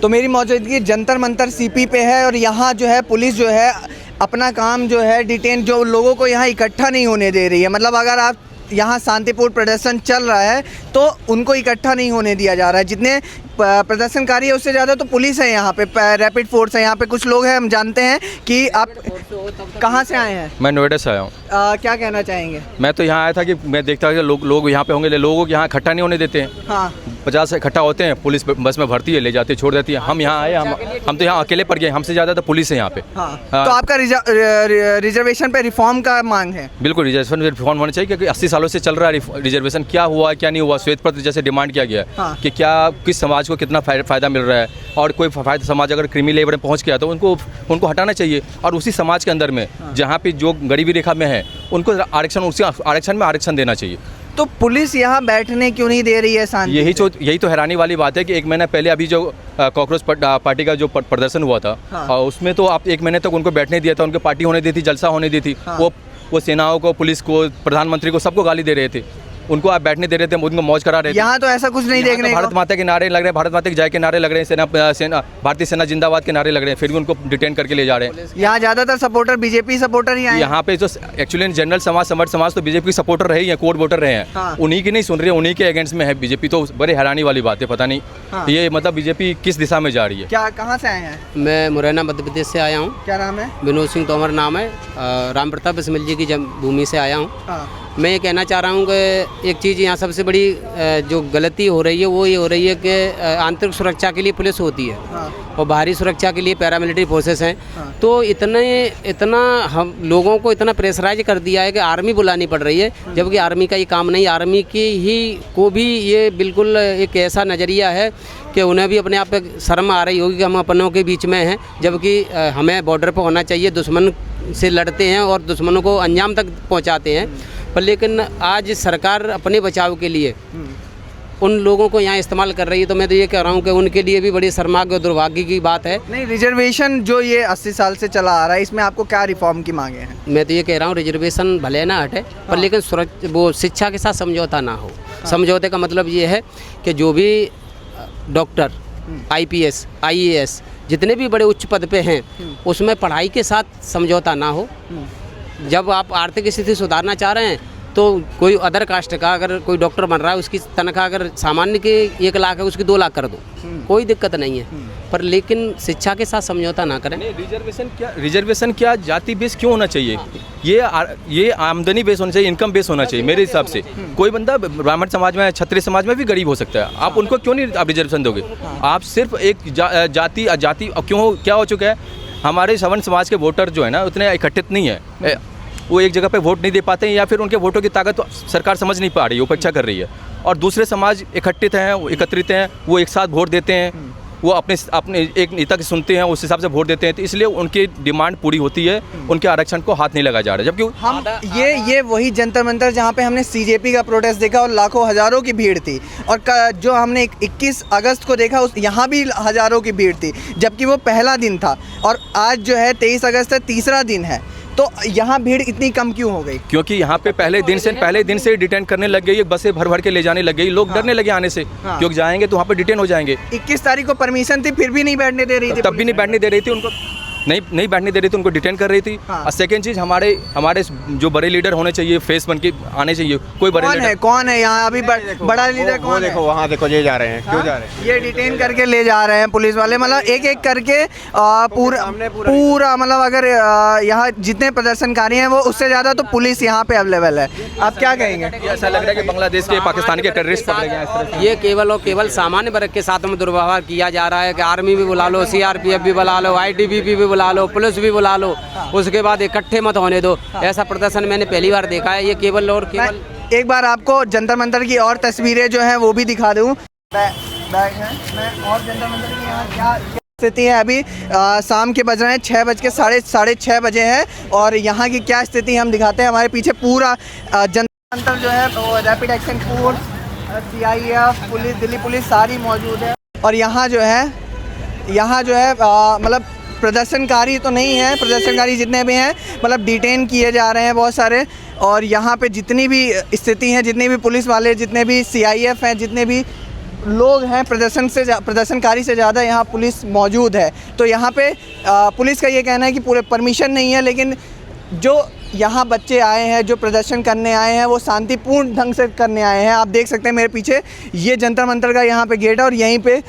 तो मेरी मौजूदगी जंतर मंतर सीपी पे है और यहाँ जो है पुलिस जो है अपना काम जो है डिटेन जो लोगों को यहाँ इकट्ठा नहीं होने दे रही है। मतलब अगर आप यहाँ शांतिपूर्ण प्रदर्शन चल रहा है तो उनको इकट्ठा नहीं होने दिया जा रहा है। जितने प्रदर्शनकारी है उससे ज़्यादा तो पुलिस है यहाँ पे, रैपिड फोर्स है यहाँ पे। कुछ लोग हैं, हम जानते हैं कि आप कहाँ से आए हैं? मैं नोएडा से आया हूँ। क्या कहना चाहेंगे? मैं तो यहाँ आया था कि मैं देखता था कि लोग यहाँ पे होंगे, लोगों को यहाँ इकट्ठा नहीं होने देते हैं। हाँ 50 इकट्ठा होते हैं, पुलिस बस में भरती है, ले जाती है, छोड़ देती है। हम यहाँ आए, हम तो यहाँ अकेले पड़ गए, हमसे ज़्यादा तो पुलिस है यहाँ पे। हाँ। तो आपका रिजर्वेशन पे रिफॉर्म का मांग है? बिल्कुल रिजर्वेशन पे रिफॉर्म होना चाहिए, क्योंकि 80 सालों से चल रहा है रिजर्वेशन। क्या हुआ क्या नहीं हुआ, श्वेत पत्र जैसे डिमांड किया गया है कि क्या किस समाज को कितना फ़ायदा मिल रहा है, और कोई समाज अगर क्रीमी लेवल में पहुँच गया तो उनको हटाना चाहिए। और उसी समाज के अंदर में जहाँ पे जो गरीबी रेखा में है उनको आरक्षण, उसी आरक्षण में आरक्षण देना चाहिए। तो पुलिस यहाँ बैठने क्यों नहीं दे रही है शांति? यही तो हैरानी वाली बात है कि 1 महीना पहले अभी जो कॉकरोच पार्टी का जो प्रदर्शन हुआ था, उसमें तो आप 1 महीने तक उनको बैठने दिया था, उनको पार्टी होने दी थी, जलसा होने दी थी। वो सेनाओं को, पुलिस को, प्रधानमंत्री को, सबको गाली दे रहे थे। उनको आप बैठने दे रहे थे, उनको मौज करा रहे थे। यहाँ तो ऐसा कुछ नहीं देखने को। भारत माता के नारे लग रहे हैं, भारत माता की जय के नारे लग रहे हैं, सेना भारतीय सेना जिंदाबाद के नारे लग रहे हैं, फिर भी उनको डिटेन करके ले जा रहे हैं। यहाँ ज़्यादातर सपोर्टर बीजेपी सपोर्टर ही आए। यहाँ पे जो एक्चुअली जनरल समाज तो बीजेपी सपोर्टर रहे हैं, कोड वोटर रहे हैं। उन्हीं की नहीं सुन रहे, उन्हीं के अगेंस्ट में है बीजेपी। तो बड़े हैरानी वाली बात है, पता नहीं ये मतलब बीजेपी किस दिशा में जा रही है। क्या, कहाँ से आए हैं? मैं मुरैना मध्य प्रदेश से आया हूँ। क्या नाम है? विनोद सिंह तोमर नाम है। राम प्रताप बिस्मिल जी की जन्मभूमि से आया हूँ। मैं ये कहना चाह रहा हूँ कि एक चीज़ यहाँ सबसे बड़ी जो गलती हो रही है वो ये हो रही है कि आंतरिक सुरक्षा के लिए पुलिस होती है और बाहरी सुरक्षा के लिए पैरामिलिट्री फोर्सेस हैं। तो इतना हम लोगों को इतना प्रेशराइज कर दिया है कि आर्मी बुलानी पड़ रही है, जबकि आर्मी का ये काम नहीं। आर्मी की ही को भी ये बिल्कुल एक ऐसा नज़रिया है कि उन्हें भी अपने आप पे शर्म आ रही होगी कि हम अपनों के बीच में हैं, जबकि हमें बॉर्डर पर होना चाहिए। दुश्मन से लड़ते हैं और दुश्मनों को अंजाम तक पहुँचाते हैं, पर लेकिन आज सरकार अपने बचाव के लिए उन लोगों को यहाँ इस्तेमाल कर रही है। तो मैं तो ये कह रहा हूँ कि उनके लिए भी बड़ी शर्मनाक और दुर्भाग्य की बात है। नहीं, रिजर्वेशन जो ये 80 साल से चला आ रहा है, इसमें आपको क्या रिफॉर्म की मांगे हैं? मैं तो ये कह रहा हूँ रिजर्वेशन भले ना हटे, पर लेकिन वो शिक्षा के साथ समझौता ना हो। समझौते का मतलब ये है कि जो भी डॉक्टर, IPS, IAS जितने भी बड़े उच्च पद पे हैं, उसमें पढ़ाई के साथ समझौता ना हो। जब आप आर्थिक स्थिति सुधारना चाह रहे हैं तो कोई अदर कास्ट का अगर कोई डॉक्टर बन रहा है, उसकी तनख्वाह अगर सामान्य के 1 लाख है, उसकी 2 लाख कर दो, कोई दिक्कत नहीं है। पर लेकिन शिक्षा के साथ समझौता ना करें। रिजर्वेशन क्या जाति बेस क्यों होना चाहिए? ये आमदनी बेस होना चाहिए, इनकम बेस होना चाहिए मेरे हिसाब से। कोई बंदा ब्राह्मण समाज में, क्षत्रिय समाज में भी गरीब हो सकता है, आप उनको क्यों नहीं आप रिजर्वेशन दोगे? आप सिर्फ एक जाति क्यों, क्या हो चुका है, हमारे सवर्ण समाज के वोटर जो है ना उतने इकट्ठित नहीं है, वो एक जगह पे वोट नहीं दे पाते हैं, या फिर उनके वोटों की ताकत तो सरकार समझ नहीं पा रही है, उपेक्षा कर रही है। और दूसरे समाज एकत्रित हैं, वो एक साथ वोट देते हैं, वो अपने एक नेता की सुनते हैं, उस हिसाब से वोट देते हैं। तो इसलिए उनकी डिमांड पूरी होती है, उनके आरक्षण को हाथ नहीं लगाया जा रहा है। जबकि हम ये वही जंतर मंतर जहाँ पे हमने CJP का प्रोटेस्ट देखा और लाखों हज़ारों की भीड़ थी, और जो हमने 21 अगस्त को देखा यहाँ भी हज़ारों की भीड़ थी, जबकि वो पहला दिन था। और आज जो है 23 अगस्त है, तीसरा दिन है, तो यहाँ भीड़ इतनी कम क्यों हो गई? क्योंकि यहाँ पे पहले दिन से डिटेन करने लग गई, बसें भर के ले जाने लग गई, लोग डरने लगे आने से, क्योंकि जाएंगे तो वहाँ पे डिटेन हो जाएंगे। 21 तारीख को परमिशन थी, फिर भी नहीं बैठने दे रही थी, तब भी नहीं बैठने दे रही थी उनको, नहीं बैठने दे रही थी, उनको डिटेन कर रही थी। और सेकंड चीज़, हमारे जो बड़े लीडर होने चाहिए, फेस बन के आने चाहिए। कोई बड़े लीडर कौन है यहाँ अभी बड़ा लीडर कौन है? देखो वहाँ देखो, ये जा रहे हैं, क्यों जा रहे हैं? ये डिटेन करके ले जा रहे हैं पुलिस वाले, मतलब एक करके पूरा मतलब अगर यहाँ जितने प्रदर्शनकारी हैं वो उससे ज़्यादा तो पुलिस यहाँ पे अवेलेबल है। आप क्या कहेंगे? ऐसा लग रहा है कि बांग्लादेश के, पाकिस्तान के टेररिस्ट पकड़े गए हैं। ये केवल और केवल सामान्य वर्ग के साथ में दुर्व्यवहार किया जा रहा है कि आर्मी भी बुला लो, CRPF भी बुला लो, ITBP भी बुला लो, पुलिस भी बुला लो, उसके बाद इकट्ठे मत होने दो। ऐसा प्रदर्शन मैंने पहली बार देखा है। ये केवल और केवल एक बार आपको जंतर मंतर की और तस्वीरें जो हैं वो भी दिखा दूँ। बैग है, मैं और जंतर मंतर की यहाँ क्या स्थिति है अभी। शाम के बज रहे हैं 6 साढ़े 6 बजे है, और यहाँ की क्या स्थिति हम दिखाते हैं। हमारे पीछे पूरा जंतर मंतर जो है वो rapid action force, CIF, police, Delhi police सारी मौजूद है। और यहाँ जो है मतलब प्रदर्शनकारी तो नहीं है, प्रदर्शनकारी जितने भी हैं मतलब डिटेन किए जा रहे हैं बहुत सारे। और यहाँ पे जितनी भी स्थिति है, जितने भी पुलिस वाले, जितने भी CIF हैं, जितने भी लोग हैं, प्रदर्शनकारी से ज़्यादा यहाँ पुलिस मौजूद है। तो यहाँ पे पुलिस का ये कहना है कि पूरे परमिशन नहीं है, लेकिन जो यहाँ बच्चे आए हैं, जो प्रदर्शन करने आए हैं, वो शांतिपूर्ण ढंग से करने आए हैं। आप देख सकते हैं मेरे पीछे ये जंतर मंतर का यहाँ पे गेट है, और यहीं पे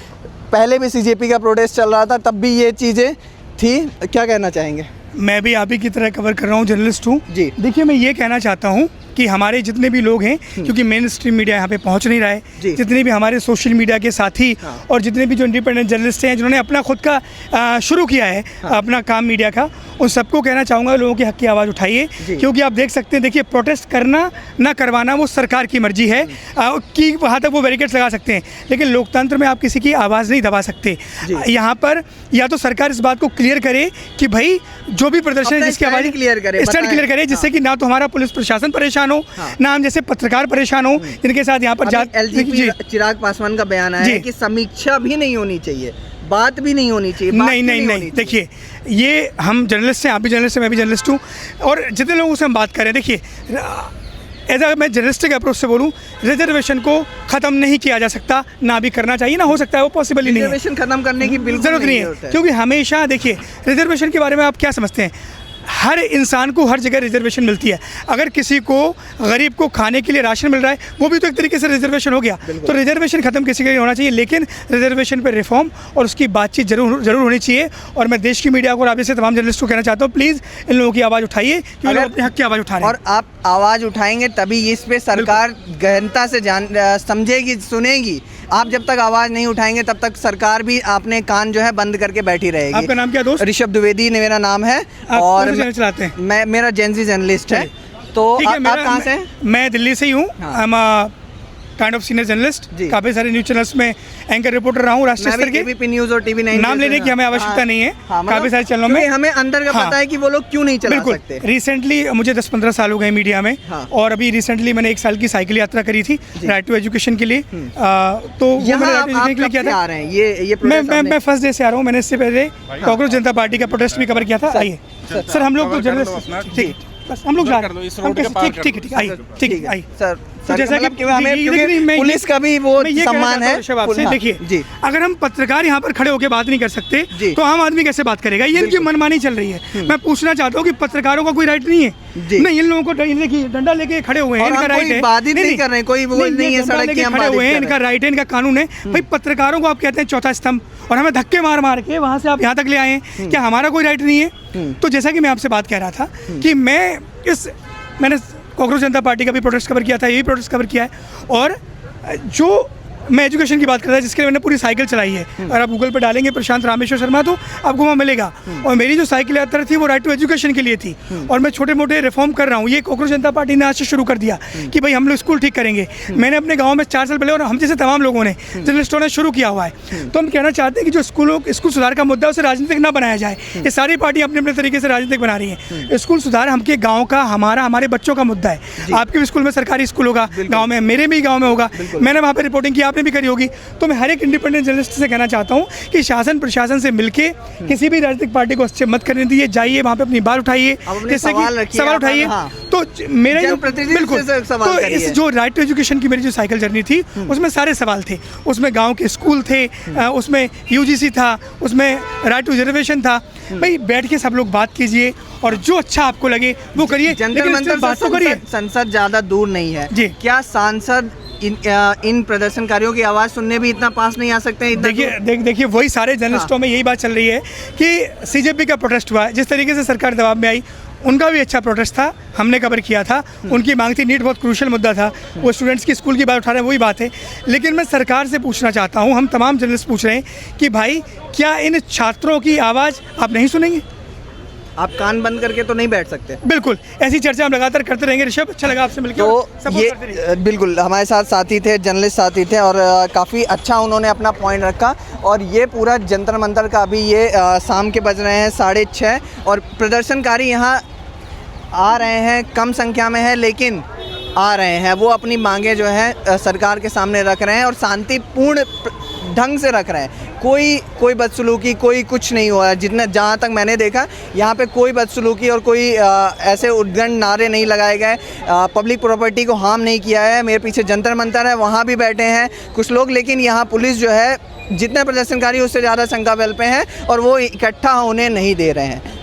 पहले भी सीजेपी का प्रोटेस्ट चल रहा था, तब भी ये चीज़ें थी। क्या कहना चाहेंगे? मैं भी आप ही की तरह कवर कर रहा हूँ, जर्नलिस्ट हूँ जी। देखिए, मैं ये कहना चाहता हूँ कि हमारे जितने भी लोग हैं, क्योंकि मेन स्ट्रीम मीडिया यहाँ पे पहुँच नहीं रहा है, जितने भी हमारे सोशल मीडिया के साथी और जितने भी जो इंडिपेंडेंट जर्नलिस्ट हैं जिन्होंने अपना खुद का शुरू किया है अपना काम मीडिया का, उन सबको कहना चाहूँगा लोगों के हक की आवाज़ उठाइए। क्योंकि आप देख सकते हैं, देखिए, प्रोटेस्ट करना ना करवाना वो सरकार की मर्जी है कि वहाँ तक वो बैरिकेड्स लगा सकते हैं, लेकिन लोकतंत्र में आप किसी की आवाज़ नहीं दबा सकते। यहाँ पर या तो सरकार इस बात को क्लियर करे कि भाई जो भी प्रदर्शन है जिसकी आवाज़ क्लियर करे, जिससे कि ना तो हमारा पुलिस प्रशासन परेशान हो, ना हम जैसे पत्रकार परेशान हो, जिनके साथ यहाँ पर एलजीपी चिराग पासवान का बयान आया है कि समीक्षा भी नहीं होनी चाहिए, बात भी नहीं होनी चाहिए। नहीं, देखिए, ये हम जर्नलिस्ट हैं, आप भी जर्नलिस्ट हैं, मैं भी जर्नलिस्ट हूँ, और जितने लोगों से हम बात करें, देखिए, ऐसा मैं जर्नलिस्टिक अप्रोच से बोलूँ, रिजर्वेशन को ख़त्म नहीं किया जा सकता, ना भी करना चाहिए, ना हो सकता है, वो पॉसिबल ही नहीं है। रिजर्वेशन खत्म करने की बिल्कुल ज़रूरत नहीं है, क्योंकि हमेशा देखिए, रिजर्वेशन के बारे में आप क्या समझते हैं? हर इंसान को हर जगह रिजर्वेशन मिलती है। अगर किसी को, गरीब को खाने के लिए राशन मिल रहा है, वो भी तो एक तरीके से रिजर्वेशन हो गया। तो रिजर्वेशन खत्म किसी का नहीं होना चाहिए, लेकिन रिजर्वेशन पर रिफॉर्म और उसकी बातचीत जरूर होनी चाहिए। और मैं देश की मीडिया को और आप जैसे तमाम जर्नलिस्ट को कहना चाहता हूँ, प्लीज़ इन लोगों की आवाज़ उठाइए, क्योंकि लोग अपने हक की आवाज़ उठा रहे हैं। और आप आवाज़ उठाएंगे तभी इस पे सरकार गहनता से समझेगी, सुनेगी। आप जब तक आवाज़ नहीं उठाएंगे तब तक सरकार भी अपने कान जो है बंद करके बैठी रहेगी। आपका नाम क्या दोस्त? ऋषभ द्विवेदी मेरा नाम है, और चलाते हैं? मेरा जेनजी जर्नलिस्ट है। तो आप कहाँ से हैं? मैं दिल्ली से ही हूँ। काइंड ऑफ सीनियर जर्नलिस्ट, काफ़ी सारे न्यूज़ चैनल्स में एंकर रिपोर्टर रहा हूँ राष्ट्रीय स्तर के। टीवी न्यूज़ और टीवी 9 नाम लेने की हमें आवश्यकता नहीं है, काफ़ी सारे चैनलों में हमें अंदर का पता है कि वो लोग क्यों नहीं चला सकते। रिसेंटली मुझे 10-15 साल हो गए मीडिया में, और अभी रिसेंटली मैंने 1 साल की साइकिल यात्रा करी थी राइट टू एजुकेशन के लिए। तो वो मैंने राइट टू एजुकेशन के लिए किया था। मैं फर्स्ट डे से आ रहा हूँ। मैंने इससे पहले कांग्रेस जनता पार्टी का प्रोटेस्ट भी कवर किया था। आइए सर, हम लोग तो जर्नलिस्ट, ठीक, बस हम लोग जा रहे हैं। ठीक, आइए, ठीक, आइए सर। तो जैसा कि हमें पुलिस का भी वो सम्मान है। देखिए, अगर हम पत्रकार यहाँ पर खड़े होकर बात नहीं कर सकते तो आम आदमी कैसे बात करेगा? ये इनकी मनमानी चल रही है। मैं पूछना चाहता हूँ कि पत्रकारों का कोई राइट नहीं है? नहीं, इन लोगों को देखिए, डंडा लेके खड़े हुए हैं, इनका राइट है, बात ही नहीं कर रहे हैं, कोई वो नहीं है, सड़क की हम खड़े हुए हैं, इनका राइट है, इनका कानून है। भाई, पत्रकारों को आप कहते हैं चौथा स्तंभ, और हमें धक्के मार के वहाँ से आप यहाँ तक ले आए हैं। क्या हमारा कोई राइट नहीं है? तो जैसा कि मैं आपसे बात कह रहा था कि मैंने कांग्रेस जनता पार्टी का भी प्रोटेस्ट कवर किया था, यही प्रोटेस्ट कवर किया है, और जो मैं एजुकेशन की बात कर रहा था, जिसके लिए मैंने पूरी साइकिल चलाई है। अगर आप गूगल पे डालेंगे प्रशांत रामेश्वर शर्मा तो आपको वहाँ मिलेगा। और मेरी जो साइकिल यात्रा थी वो राइट टू एजुकेशन के लिए थी, और मैं छोटे मोटे रिफॉर्म कर रहा हूँ। ये कांग्रेस जनता पार्टी ने आज से शुरू कर दिया कि भाई हम लोग स्कूल ठीक करेंगे। मैंने अपने गाँव में 4 साल पहले, और हम जैसे तमाम लोगों ने, जर्नलिस्टों ने शुरू किया हुआ है। तो हम कहना चाहते हैं कि जो स्कूल सुधार का मुद्दा उसे राजनीतिक ना बनाया जाए। ये सारी पार्टी अपने अपने तरीके से राजनीतिक बना रही है। स्कूल सुधार हमके गाँव का, हमारे बच्चों का मुद्दा है। आपके भी स्कूल में सरकारी स्कूल होगा गाँव में, मेरे भी गाँव में होगा, मैंने वहाँ पर रिपोर्टिंग की, आपने भी करी होगी। तो मैं हर एक इंडिपेंडेंट जर्नलिस्ट से कहना चाहता हूँ कि शासन प्रशासन से मिलके किसी भी राजनीतिक पार्टी को अच्छे मत करने दीजिए, जाइए वहाँ पे अपनी बात उठाइए, जैसे कि सवाल उठाइए। तो मेरा बिल्कुल, तो इस जो राइट टू एजुकेशन की मेरी जो साइकिल जर्नी थी, उसमें सारे सवाल थे। उसमें गाँव के स्कूल थे, उसमें UGC था, उसमें राइट टू रिजर्वेशन था। भाई, बैठ के सब लोग बात कीजिए, और जो अच्छा आपको लगे वो करिए, लेकिन बात तो करिए। संसद ज़्यादा दूर नहीं है जी। क्या सांसद इन प्रदर्शनकारियों की आवाज़ सुनने भी इतना पास नहीं आ सकते हैं? देखिए, वही सारे जर्नलिस्टों में यही बात चल रही है कि CJP का प्रोटेस्ट हुआ है, जिस तरीके से सरकार दबाव में आई, उनका भी अच्छा प्रोटेस्ट था, हमने कवर किया था। उनकी मांग थी, नीट बहुत क्रूशल मुद्दा था, वो स्टूडेंट्स की स्कूल की बात उठा रहे हैं, वही बात है। लेकिन मैं सरकार से पूछना चाहता हूँ, हम तमाम जर्नलिस्ट पूछ रहे हैं कि भाई, क्या इन छात्रों की आवाज़ आप नहीं सुनेंगे? आप कान बंद करके तो नहीं बैठ सकते। बिल्कुल, ऐसी चर्चा हम लगातार करते रहेंगे। ऋषभ, अच्छा लगा आपसे मिलकर। तो ये बिल्कुल हमारे साथ साथी थे, जर्नलिस्ट साथी थे, और काफ़ी अच्छा उन्होंने अपना पॉइंट रखा। और ये पूरा जंतर मंतर का अभी ये शाम के बज रहे हैं 6:30, और प्रदर्शनकारी यहाँ आ रहे हैं, कम संख्या में है लेकिन आ रहे हैं। वो अपनी मांगे जो है सरकार के सामने रख रहे हैं, और शांतिपूर्ण ढंग से रख रहे हैं। कोई बदसलूकी, कोई कुछ नहीं हुआ है। जितना जहाँ तक मैंने देखा यहाँ पे कोई बदसलूकी और कोई ऐसे उद्दंड नारे नहीं लगाए गए, पब्लिक प्रॉपर्टी को हार्म नहीं किया है। मेरे पीछे जंतर मंतर है, वहाँ भी बैठे हैं कुछ लोग, लेकिन यहाँ पुलिस जो है जितने प्रदर्शनकारी उससे ज़्यादा संख्या बल पे हैं और वो इकट्ठा होने नहीं दे रहे हैं।